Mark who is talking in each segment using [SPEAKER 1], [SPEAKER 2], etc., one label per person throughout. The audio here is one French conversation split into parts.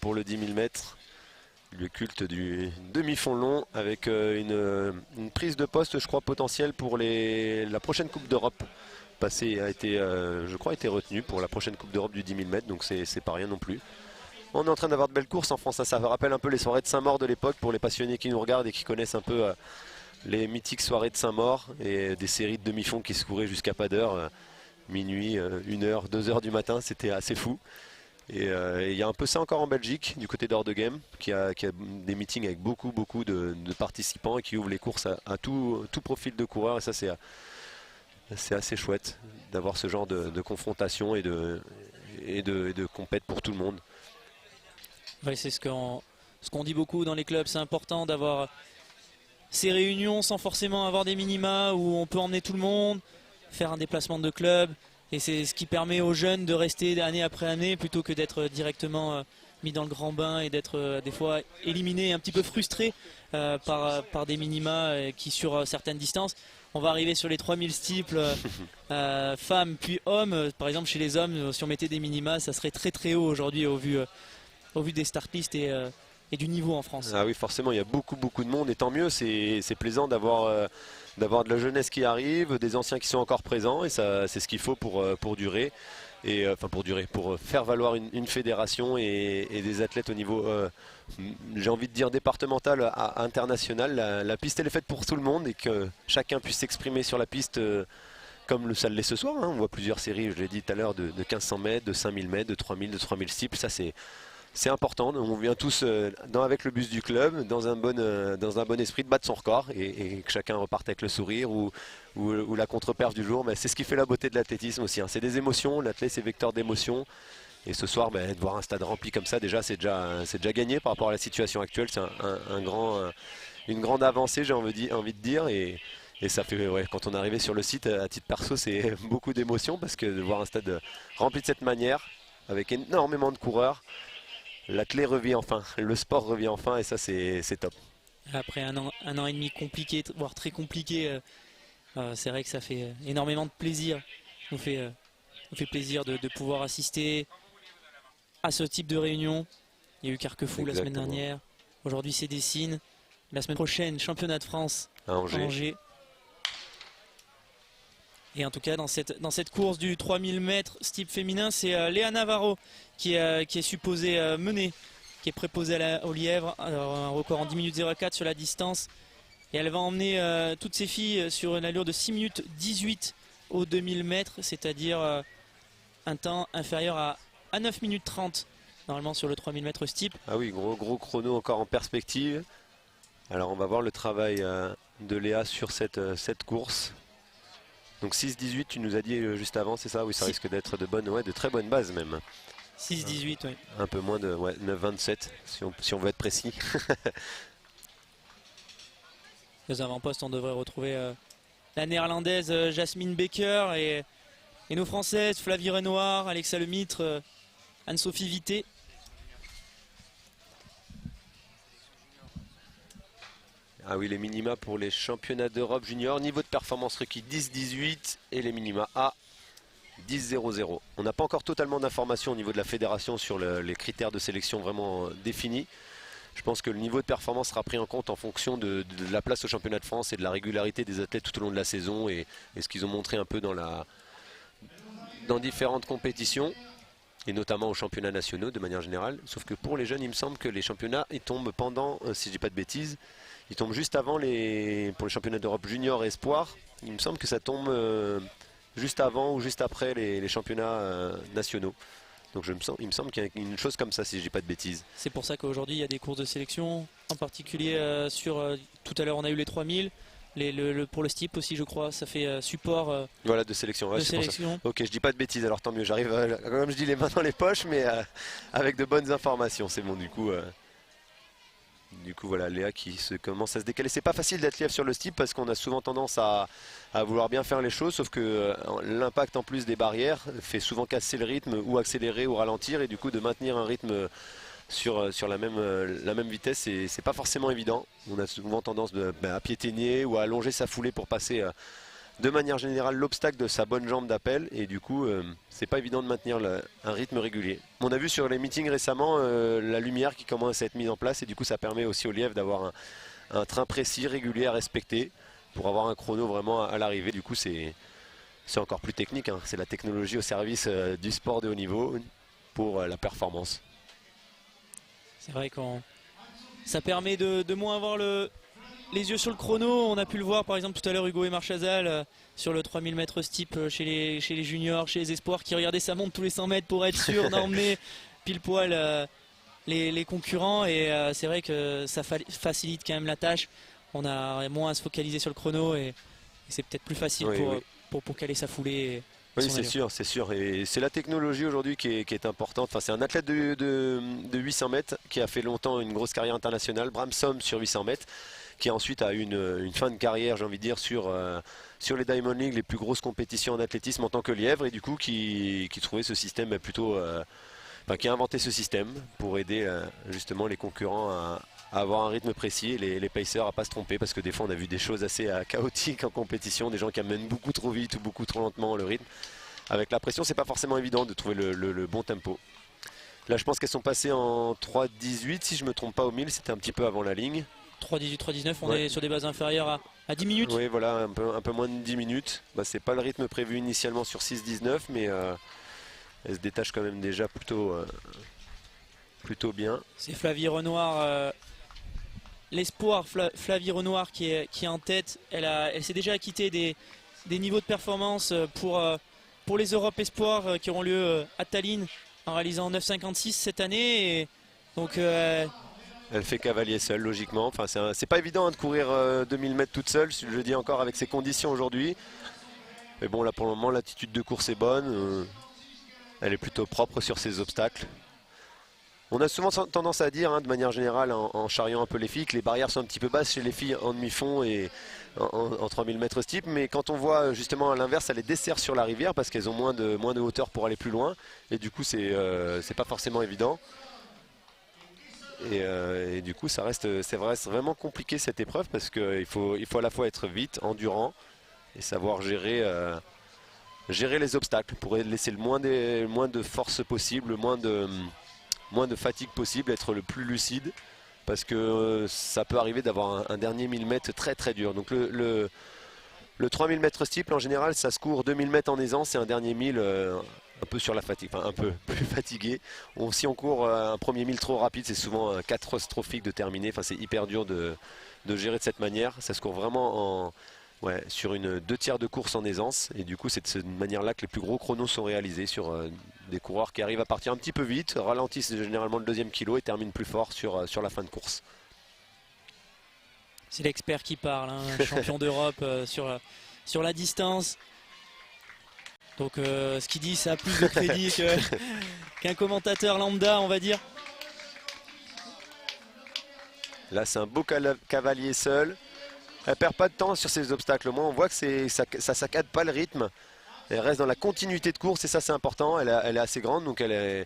[SPEAKER 1] pour le 10 000 mètres. Le culte du demi-fond long avec une prise de poste, je crois, potentielle pour la prochaine Coupe d'Europe. Passé a été, je crois, été retenu pour la prochaine Coupe d'Europe du 10 000 mètres, donc c'est pas rien non plus. On est en train d'avoir de belles courses en France, ça rappelle un peu les soirées de Saint-Maur de l'époque pour les passionnés qui nous regardent et qui connaissent un peu les mythiques soirées de Saint-Maur et des séries de demi-fond qui se couraient jusqu'à pas d'heure, minuit, 1h, 2h du matin, c'était assez fou. Et il y a un peu ça encore en Belgique, du côté d'Hors-de-Game, qui a des meetings avec beaucoup de participants et qui ouvre les courses à tout profil de coureur. Et ça, c'est assez chouette d'avoir ce genre de confrontation et de compète pour tout le monde.
[SPEAKER 2] Ouais, c'est ce qu'on dit beaucoup dans les clubs. C'est important d'avoir ces réunions sans forcément avoir des minima où on peut emmener tout le monde, faire un déplacement de club. Et c'est ce qui permet aux jeunes de rester année après année plutôt que d'être directement mis dans le grand bain et d'être des fois éliminés, un petit peu frustrés par des minima qui sur certaines distances. On va arriver sur les 3000 steeples femmes puis hommes. Par exemple chez les hommes, si on mettait des minima, ça serait très haut aujourd'hui au vu des start-listes et du niveau en France.
[SPEAKER 1] Ah oui, forcément, il y a beaucoup de monde et tant mieux, c'est plaisant d'avoir de la jeunesse qui arrive, des anciens qui sont encore présents et ça c'est ce qu'il faut pour durer. Et enfin pour faire valoir une fédération et des athlètes au niveau, j'ai envie de dire départemental à international. La piste elle est faite pour tout le monde et que chacun puisse s'exprimer sur la piste comme ça l'est ce soir. On voit plusieurs séries, je l'ai dit tout à l'heure, de 1500 mètres, de 5000 mètres, de 3000 steeples. Ça c'est important, on vient tous avec le bus du club, dans un bon esprit de battre son record et que chacun reparte avec le sourire ou la contre-perf du jour. Mais c'est ce qui fait la beauté de l'athlétisme aussi, c'est des émotions, l'athlète c'est vecteur d'émotions. Et ce soir, de voir un stade rempli comme ça, déjà c'est déjà gagné par rapport à la situation actuelle. C'est une grande avancée, j'ai envie de dire. Et ça fait, quand on est arrivé sur le site, à titre perso, c'est beaucoup d'émotions parce que de voir un stade rempli de cette manière, avec énormément de coureurs, l'athlète revient enfin, le sport revient enfin et ça c'est top.
[SPEAKER 2] Après un an et demi compliqué, voire très compliqué, c'est vrai que ça fait énormément de plaisir. On fait plaisir de pouvoir assister à ce type de réunion. Il y a eu Carquefou la semaine dernière, aujourd'hui c'est Dessines. La semaine prochaine, championnat de France à Angers. Et en tout cas dans cette course du 3000 mètres steeple féminin, c'est Léa Navarro qui est supposée mener, qui est préposée au lièvre. Alors, un record en 10 minutes 04 sur la distance. Et elle va emmener toutes ses filles sur une allure de 6 minutes 18 au 2000 mètres, c'est-à-dire un temps inférieur à 9 minutes 30 normalement sur le 3000 mètres steeple.
[SPEAKER 1] Ah oui, gros chrono encore en perspective. Alors on va voir le travail de Léa sur cette course. Donc 6-18, tu nous as dit juste avant, c'est ça? Oui, ça risque d'être de très bonnes bases même.
[SPEAKER 2] 6-18, oui.
[SPEAKER 1] Un peu moins de 9-27, si on veut être précis.
[SPEAKER 2] Les avant-postes, on devrait retrouver la néerlandaise Jasmine Baker et nos françaises Flavie Renoir, Alexa Lemitre, Anne-Sophie Vité.
[SPEAKER 1] Ah oui, les minima pour les championnats d'Europe junior, niveau de performance requis 10-18 et les minima A 10-0-0. On n'a pas encore totalement d'informations au niveau de la fédération sur les critères de sélection vraiment définis. Je pense que le niveau de performance sera pris en compte en fonction de la place au championnat de France et de la régularité des athlètes tout au long de la saison et ce qu'ils ont montré un peu dans différentes compétitions et notamment aux championnats nationaux de manière générale. Sauf que pour les jeunes, il me semble que les championnats ils tombent pendant, si je dis pas de bêtises, ils tombent juste avant pour les championnats d'Europe junior et espoir. Il me semble que ça tombe juste avant ou juste après les championnats nationaux. Donc il me semble qu'il y a une chose comme ça, si je dis pas de bêtises.
[SPEAKER 2] C'est pour ça qu'aujourd'hui il y a des courses de sélection, en particulier tout à l'heure on a eu les 3000, pour le steeple aussi je crois, ça fait support
[SPEAKER 1] voilà, de sélection. Ouais,
[SPEAKER 2] de sélection.
[SPEAKER 1] Ok, je dis pas de bêtises, alors tant mieux, j'arrive, comme je dis, les mains dans les poches, mais avec de bonnes informations, c'est bon du coup. Du coup voilà, Léa qui commence à se décaler. C'est pas facile d'être lièvre sur le steeple parce qu'on a souvent tendance à vouloir bien faire les choses, sauf que l'impact en plus des barrières fait souvent casser le rythme ou accélérer ou ralentir, et du coup de maintenir un rythme sur la même vitesse, c'est pas forcément évident. On a souvent tendance à piétiner ou à allonger sa foulée pour passer de manière générale l'obstacle de sa bonne jambe d'appel et du coup c'est pas évident de maintenir un rythme régulier. On a vu sur les meetings récemment la lumière qui commence à être mise en place et du coup ça permet aussi au lièvre d'avoir un train précis, régulier à respecter pour avoir un chrono vraiment à l'arrivée. Du coup c'est encore plus technique, hein. C'est la technologie au service du sport de haut niveau pour la performance.
[SPEAKER 2] C'est vrai que ça permet de moins avoir les yeux sur le chrono. On a pu le voir par exemple tout à l'heure, Hugo et Marchazal sur le 3000 mètres steep chez les juniors, chez les espoirs, qui regardaient sa montre tous les 100 mètres pour être sûr d'emmener pile poil les concurrents. Et c'est vrai que ça facilite quand même la tâche. On a moins à se focaliser sur le chrono et c'est peut-être plus facile pour caler sa foulée.
[SPEAKER 1] Oui, c'est sûr, c'est sûr. Et c'est la technologie aujourd'hui qui est importante. Enfin, c'est un athlète de 800 mètres qui a fait longtemps une grosse carrière internationale, Bramson sur 800 mètres, qui ensuite a eu une fin de carrière, j'ai envie de dire, sur les Diamond League, les plus grosses compétitions en athlétisme en tant que lièvre, et du coup qui trouvait ce système plutôt... qui a inventé ce système pour aider justement les concurrents à avoir un rythme précis et les pacers à pas se tromper, parce que des fois on a vu des choses assez chaotiques en compétition, des gens qui amènent beaucoup trop vite ou beaucoup trop lentement le rythme. Avec la pression, c'est pas forcément évident de trouver le bon tempo. Là je pense qu'elles sont passées en 3,18 si je me trompe pas au 1000, c'était un petit peu avant la ligne.
[SPEAKER 2] 3,18, 3,19, on est sur des bases inférieures à 10 minutes.
[SPEAKER 1] Oui, voilà, un peu moins de 10 minutes. C'est pas le rythme prévu initialement sur 6,19, mais elle se détache quand même déjà plutôt bien.
[SPEAKER 2] C'est Flavie Renoir, l'espoir Flavie Renoir qui est en tête. Elle s'est déjà acquittée des niveaux de performance pour les Europes Espoirs qui auront lieu à Tallinn en réalisant 9,56 cette année. Et donc,
[SPEAKER 1] elle fait cavalier seule, logiquement. Enfin, c'est pas évident de courir 2000 mètres toute seule, je le dis encore, avec ces conditions aujourd'hui. Mais bon, là pour le moment, l'attitude de course est bonne. Elle est plutôt propre sur ses obstacles. On a souvent tendance à dire, de manière générale, en charriant un peu les filles, que les barrières sont un petit peu basses chez les filles en demi-fond et en 3000 mètres steep. Mais quand on voit justement à l'inverse, elle les dessert sur la rivière parce qu'elles ont moins de hauteur pour aller plus loin. Et du coup, c'est pas forcément évident. Et du coup, c'est vraiment compliqué cette épreuve parce qu'il faut à la fois être vite, endurant et savoir gérer les obstacles pour laisser le moins de force possible, le moins de fatigue possible, être le plus lucide parce que ça peut arriver d'avoir un dernier 1000 mètres très très dur. Donc le 3000 mètres steeple en général ça se court 2000 mètres en aisance et un dernier 1000 un peu sur la fatigue, enfin un peu plus fatigué. Si on court un premier 1000 trop rapide, c'est souvent catastrophique de terminer. Enfin, c'est hyper dur de gérer de cette manière. Ça se court vraiment sur une 2/3 de course en aisance. Et du coup, c'est de cette manière-là que les plus gros chronos sont réalisés sur des coureurs qui arrivent à partir un petit peu vite, ralentissent généralement le deuxième kilo et terminent plus fort sur la fin de course.
[SPEAKER 2] C'est l'expert qui parle, champion d'Europe sur la distance. Donc ce qu'il dit, ça a plus de crédit qu'un commentateur lambda, on va dire.
[SPEAKER 1] Là, c'est un beau cavalier seul. Elle perd pas de temps sur ces obstacles. Au moins, on voit que ça saccade pas le rythme. Elle reste dans la continuité de course et ça, c'est important. Elle est assez grande, donc elle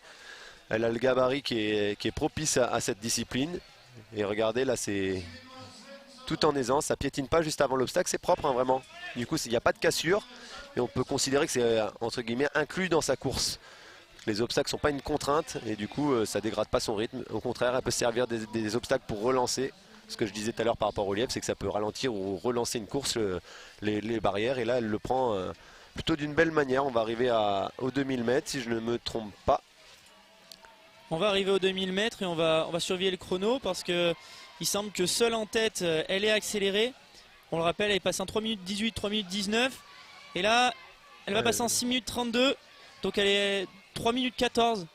[SPEAKER 1] a le gabarit qui est propice à cette discipline. Et regardez, là, c'est tout en aisance. Ça piétine pas juste avant l'obstacle. C'est propre, vraiment. Du coup, il n'y a pas de cassure. Et on peut considérer que c'est entre guillemets inclus dans sa course. Les obstacles ne sont pas une contrainte et du coup ça ne dégrade pas son rythme. Au contraire, elle peut servir des obstacles pour relancer. Ce que je disais tout à l'heure par rapport au lièvre, c'est que ça peut ralentir ou relancer une course, les barrières. Et là, elle le prend plutôt d'une belle manière. On va arriver aux 2000 mètres si je ne me trompe pas.
[SPEAKER 2] On va arriver aux 2000 mètres et on va surveiller le chrono parce qu'il semble que seule en tête, elle est accélérée. On le rappelle, elle passe en 3 minutes 18, 3 minutes 19. Et là, elle va passer en 6 minutes 32. Donc elle est 3 minutes 14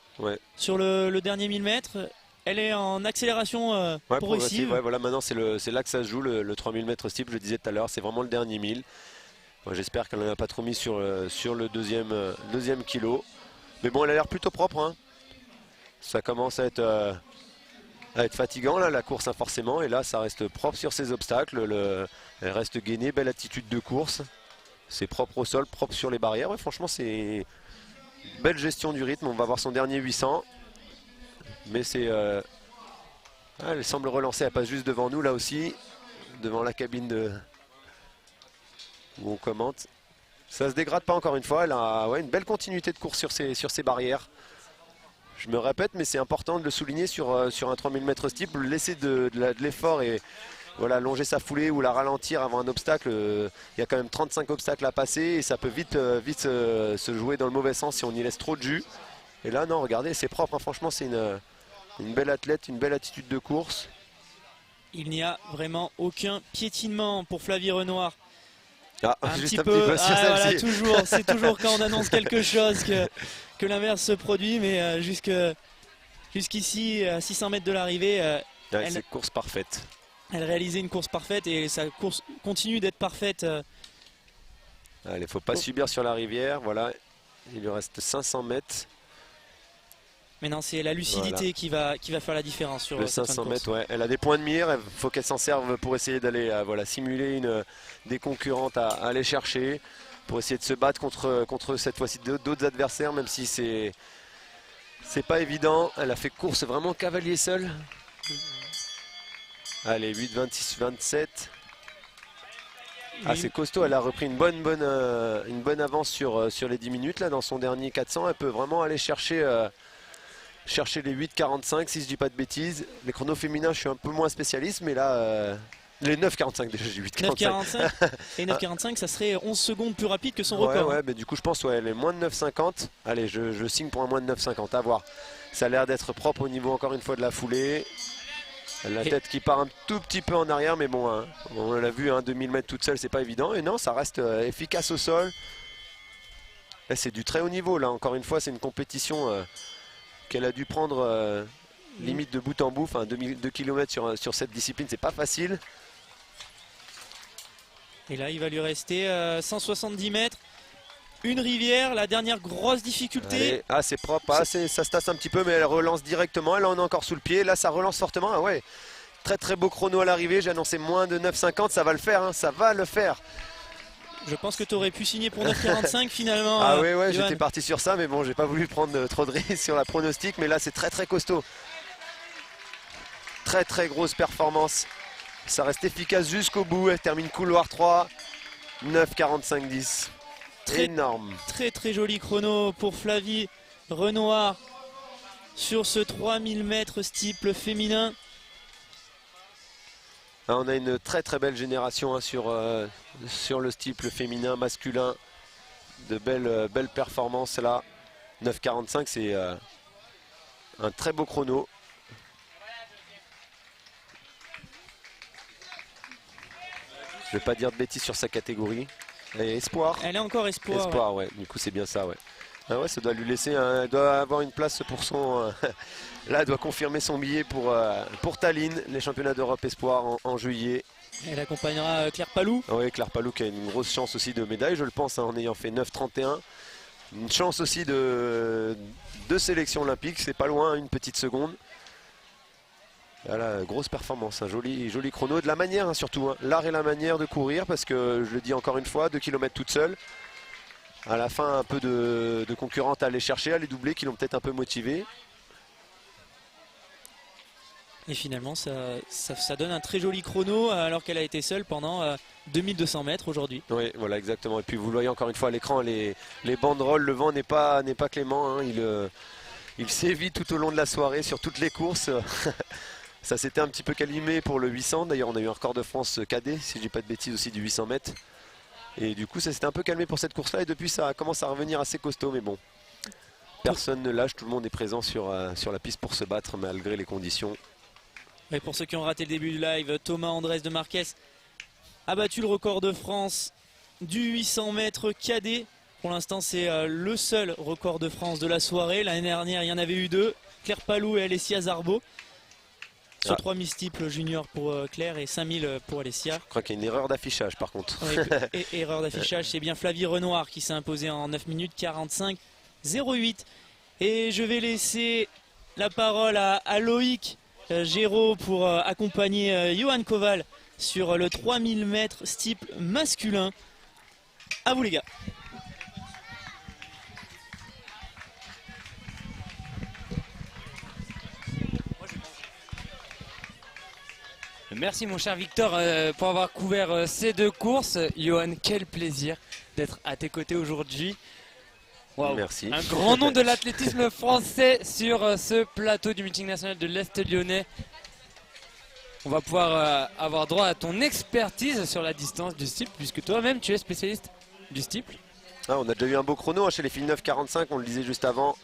[SPEAKER 2] sur le dernier 1000 mètres. Elle est en accélération progressive.
[SPEAKER 1] Voilà, maintenant c'est là que ça se joue, le 3000 mètres steep, je le disais tout à l'heure. C'est vraiment le dernier 1000. J'espère qu'elle n'en a pas trop mis sur le deuxième kilo. Mais bon, elle a l'air plutôt propre. Ça commence à être fatigant, là, la course, forcément. Et là, ça reste propre sur ses obstacles. Elle reste gainée, belle attitude de course. C'est propre au sol, propre sur les barrières. Franchement, c'est une belle gestion du rythme. On va voir son dernier 800. Mais elle semble relancer. Elle passe juste devant nous, là aussi. Devant la cabine où on commente. Ça se dégrade pas encore une fois, elle a une belle continuité de course sur ses barrières. Je me répète, mais c'est important de le souligner sur un 3000 mètres steeple, laisser de l'effort et voilà, longer sa foulée ou la ralentir avant un obstacle. Il y a quand même 35 obstacles à passer et ça peut vite se jouer dans le mauvais sens si on y laisse trop de jus. Et là, non, regardez, c'est propre, hein. Franchement, c'est une belle athlète, une belle attitude de course.
[SPEAKER 2] Il n'y a vraiment aucun piétinement pour Flavie Renoir.
[SPEAKER 1] Ah, juste un petit peu sur
[SPEAKER 2] voilà,
[SPEAKER 1] celle-ci.
[SPEAKER 2] c'est toujours quand on annonce quelque chose que l'inverse se produit, mais jusqu'ici, à 600 mètres de l'arrivée,
[SPEAKER 1] C'est course parfaite.
[SPEAKER 2] Elle réalisait une course parfaite et sa course continue d'être parfaite.
[SPEAKER 1] Allez, il ne faut pas subir sur la rivière, voilà, il lui reste 500 mètres.
[SPEAKER 2] Mais non, c'est la lucidité
[SPEAKER 1] voilà.
[SPEAKER 2] qui va faire la différence sur
[SPEAKER 1] le 500 mètres. Ouais. Elle a des points de mire, il faut qu'elle s'en serve pour essayer d'aller simuler des concurrentes à aller chercher, pour essayer de se battre contre cette fois-ci d'autres adversaires, même si c'est pas évident. Elle a fait course vraiment cavalier seul. Allez, 8, 26, 27. Ah, c'est costaud, elle a repris une bonne avance sur les 10 minutes là, dans son dernier 400. Elle peut vraiment aller chercher les 8,45 si je dis pas de bêtises. Les chronos féminins, je suis un peu moins spécialiste, mais là, les 9,45 déjà, j'ai 8,45.
[SPEAKER 2] Et 9,45, ça serait 11 secondes plus rapide que son record.
[SPEAKER 1] Ouais, mais du coup, je pense elle est moins de 9,50. Allez, je signe pour un moins de 9,50, à voir. Ça a l'air d'être propre au niveau, encore une fois, de la foulée. Elle a la tête qui part un tout petit peu en arrière, mais bon, hein, on l'a vu, 2000 mètres toute seule, c'est pas évident. Et non, ça reste efficace au sol. C'est du très haut niveau, là, encore une fois, c'est une compétition qu'elle a dû prendre limite de bout en bout. Enfin, 2 km sur cette discipline, c'est pas facile.
[SPEAKER 2] Et là, il va lui rester 170 mètres. Une rivière, la dernière grosse difficulté.
[SPEAKER 1] Allez. Ah, c'est propre, ça se tasse un petit peu, mais elle relance directement. Elle en a encore sous le pied. Là, ça relance fortement. Ah ouais, très très beau chrono à l'arrivée. J'ai annoncé moins de 9,50. Ça va le faire, hein. Ça va le faire.
[SPEAKER 2] Je pense que tu aurais pu signer pour 9,45 finalement.
[SPEAKER 1] Ah ouais, j'étais parti sur ça, mais bon, j'ai pas voulu prendre trop de risques sur la pronostic. Mais là, c'est très très costaud. Très très grosse performance. Ça reste efficace jusqu'au bout. Elle termine couloir 3. 9,45,10. Énorme.
[SPEAKER 2] Très très joli chrono pour Flavie Renoir sur ce 3000 mètres steeple féminin.
[SPEAKER 1] On a une très très belle génération sur le steeple féminin, masculin. De belles performances là. 9,45, c'est un très beau chrono. Je vais pas dire de bêtises sur sa catégorie. Elle est espoir.
[SPEAKER 2] Elle est encore espoir.
[SPEAKER 1] Espoir, ouais. Du coup, c'est bien ça, ouais. Ah ouais, ça doit lui laisser. Elle doit avoir une place pour son. Là, elle doit confirmer son billet pour Tallinn, les championnats d'Europe espoir en juillet.
[SPEAKER 2] Elle accompagnera Claire Palou.
[SPEAKER 1] Oui, Claire Palou qui a une grosse chance aussi de médaille, je le pense, en ayant fait 9,31. Une chance aussi de sélection olympique, c'est pas loin, une petite seconde. Voilà, grosse performance, un joli chrono. De la manière, surtout, l'art et la manière de courir, parce que je le dis encore une fois, 2 km toute seule. À la fin, un peu de concurrentes à aller chercher, à les doubler, qui l'ont peut-être un peu motivé.
[SPEAKER 2] Et finalement, ça donne un très joli chrono, alors qu'elle a été seule pendant 2200 mètres aujourd'hui.
[SPEAKER 1] Oui, voilà, exactement. Et puis vous le voyez encore une fois à l'écran, les banderoles, le vent n'est pas clément. Il sévit tout au long de la soirée sur toutes les courses. Ça s'était un petit peu calmé pour le 800. D'ailleurs, on a eu un record de France cadet, si je dis pas de bêtises, aussi du 800 mètres. Et du coup, ça s'était un peu calmé pour cette course-là. Et depuis, ça commence à revenir assez costaud. Mais bon, personne ne lâche. Tout le monde est présent sur la piste pour se battre, malgré les conditions.
[SPEAKER 2] Et pour ceux qui ont raté le début du live, Thomas Andrés de Marquez a battu le record de France du 800 mètres cadet. Pour l'instant, c'est le seul record de France de la soirée. L'année dernière, il y en avait eu 2. Claire Palou et Alessia Zarbo. Sur 3000 steeple junior pour Claire et 5000 pour Alessia.
[SPEAKER 1] Je crois qu'il y a une erreur d'affichage par contre.
[SPEAKER 2] Oui, et erreur d'affichage, c'est bien Flavie Renoir qui s'est imposée en 9 minutes 45,08. Et je vais laisser la parole à Loïc Géraud pour accompagner Johan Koval sur le 3000 mètres steeple masculin. À vous les gars.
[SPEAKER 3] Merci mon cher Victor pour avoir couvert ces deux courses. Johan, quel plaisir d'être à tes côtés aujourd'hui. Wow.
[SPEAKER 1] Merci.
[SPEAKER 3] Un grand nom de l'athlétisme français sur ce plateau du meeting national de l'Est lyonnais. On va pouvoir avoir droit à ton expertise sur la distance du steeple, puisque toi-même tu es spécialiste du steeple.
[SPEAKER 1] Ah, on a déjà eu un beau chrono chez les filles 9,45, on le disait juste avant,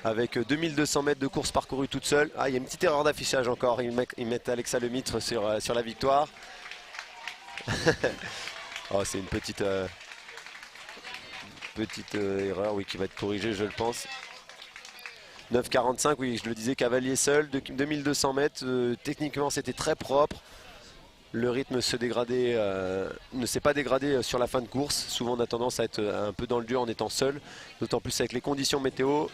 [SPEAKER 1] avec 2200 mètres de course parcourue toute seule. Ah, il y a une petite erreur d'affichage encore, ils mettent Alexa Lemitre sur la victoire. Oh, c'est une petite erreur, oui, qui va être corrigée, je le pense. 9,45, oui, je le disais, cavalier seul, 2200 mètres, techniquement c'était très propre. Le rythme ne s'est pas dégradé sur la fin de course. Souvent on a tendance à être un peu dans le dur en étant seul, d'autant plus avec les conditions météo.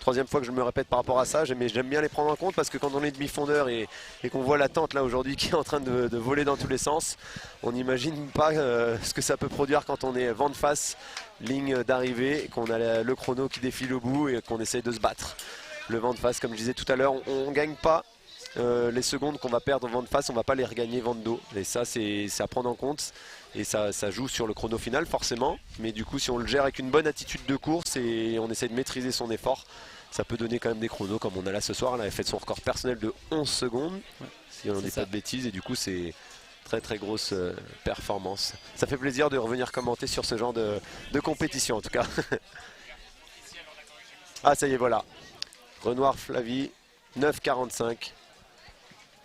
[SPEAKER 1] Troisième fois que je me répète par rapport à ça, mais j'aime bien les prendre en compte parce que quand on est demi-fondeur et qu'on voit la tente là aujourd'hui qui est en train de voler dans tous les sens, on n'imagine pas ce que ça peut produire quand on est vent de face, ligne d'arrivée, qu'on a le chrono qui défile au bout et qu'on essaye de se battre. Le vent de face, comme je disais tout à l'heure, on ne gagne pas les secondes qu'on va perdre au vent de face, on ne va pas les regagner vent de dos. Et ça, c'est à prendre en compte. Et ça joue sur le chrono final forcément. Mais du coup, si on le gère avec une bonne attitude de course et on essaie de maîtriser son effort, ça peut donner quand même des chronos comme on a là ce soir. Elle avait fait son record personnel de 11 secondes, si on n'en dit pas de bêtises. Et du coup, c'est très très grosse performance. Ça fait plaisir de revenir commenter sur ce genre de compétition en tout cas. Ah, ça y est, voilà. Renoir Flavie, 9,45.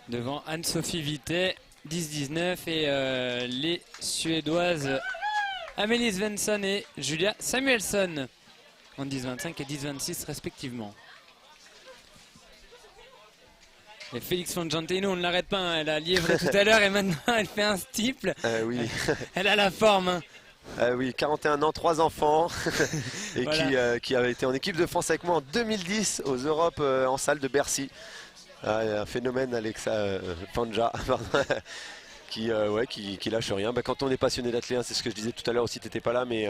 [SPEAKER 3] Devant Anne-Sophie Vittet, 10-19 et les Suédoises Amélie Svensson et Julia Samuelsson en 10-25 et 10-26 respectivement. Et Félix Fangentino, on ne l'arrête pas, hein, elle a livré tout à l'heure et maintenant elle fait un steeple.
[SPEAKER 1] Oui.
[SPEAKER 3] Elle a la forme. Hein.
[SPEAKER 1] Oui, 41 ans, 3 enfants et
[SPEAKER 3] voilà.
[SPEAKER 1] qui avait été en équipe de France avec moi en 2010 aux Europes en salle de Bercy. Un phénomène, Alexa Panja, qui lâche rien. Quand on est passionné d'athlète, c'est ce que je disais tout à l'heure aussi, tu n'étais pas là, mais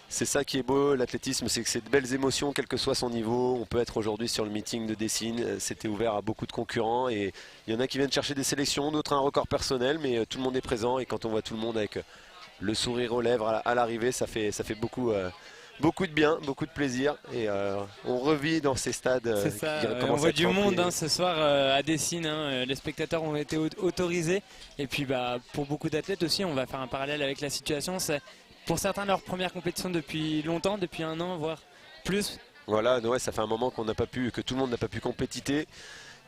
[SPEAKER 1] c'est ça qui est beau, l'athlétisme, c'est que c'est de belles émotions, quel que soit son niveau. On peut être aujourd'hui sur le meeting de Dessines, c'était ouvert à beaucoup de concurrents et il y en a qui viennent chercher des sélections, d'autres un record personnel, mais tout le monde est présent et quand on voit tout le monde avec le sourire aux lèvres à l'arrivée, ça fait beaucoup de bien, beaucoup de plaisir et on revit dans ces stades.
[SPEAKER 3] C'est ça, on voit du monde hein, ce soir à Dessines, hein, les spectateurs ont été autorisés et puis pour beaucoup d'athlètes aussi, on va faire un parallèle avec la situation, c'est pour certains leur première compétition depuis longtemps, depuis un an voire plus. Voilà,
[SPEAKER 1] ouais, ça fait un moment que tout le monde n'a pas pu compétiter.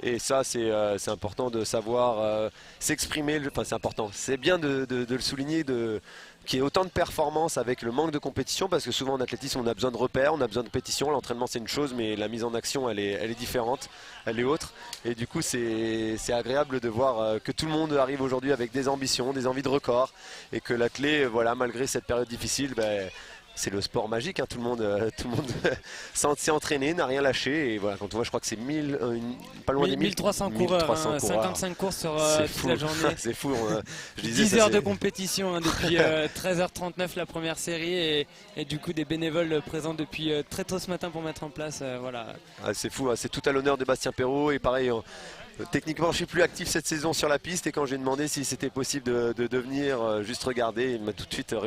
[SPEAKER 1] Et ça, c'est important de savoir s'exprimer. Enfin, c'est important. C'est bien de le souligner, qu'il y ait autant de performances avec le manque de compétition, parce que souvent en athlétisme, on a besoin de repères, on a besoin de compétition. L'entraînement, c'est une chose, mais la mise en action, elle est différente, elle est autre. Et du coup, c'est agréable de voir que tout le monde arrive aujourd'hui avec des ambitions, des envies de record, et que l'athlète, voilà, malgré cette période difficile, c'est le sport magique, hein. Tout le monde s'est entraîné, n'a rien lâché. Et voilà, quand on voit, je crois que c'est pas loin des
[SPEAKER 3] 1300 coureurs, 55 courses sur toute la journée.
[SPEAKER 1] C'est fou.
[SPEAKER 3] 10 heures de compétition hein, depuis 13h39 la première série et du coup des bénévoles présents depuis très tôt ce matin pour mettre en place. Voilà.
[SPEAKER 1] Ah, c'est fou, hein. C'est tout à l'honneur de Bastien Perrault et pareil. Techniquement, je suis plus actif cette saison sur la piste et quand j'ai demandé si c'était possible de venir juste regarder, il m'a tout de suite répondu.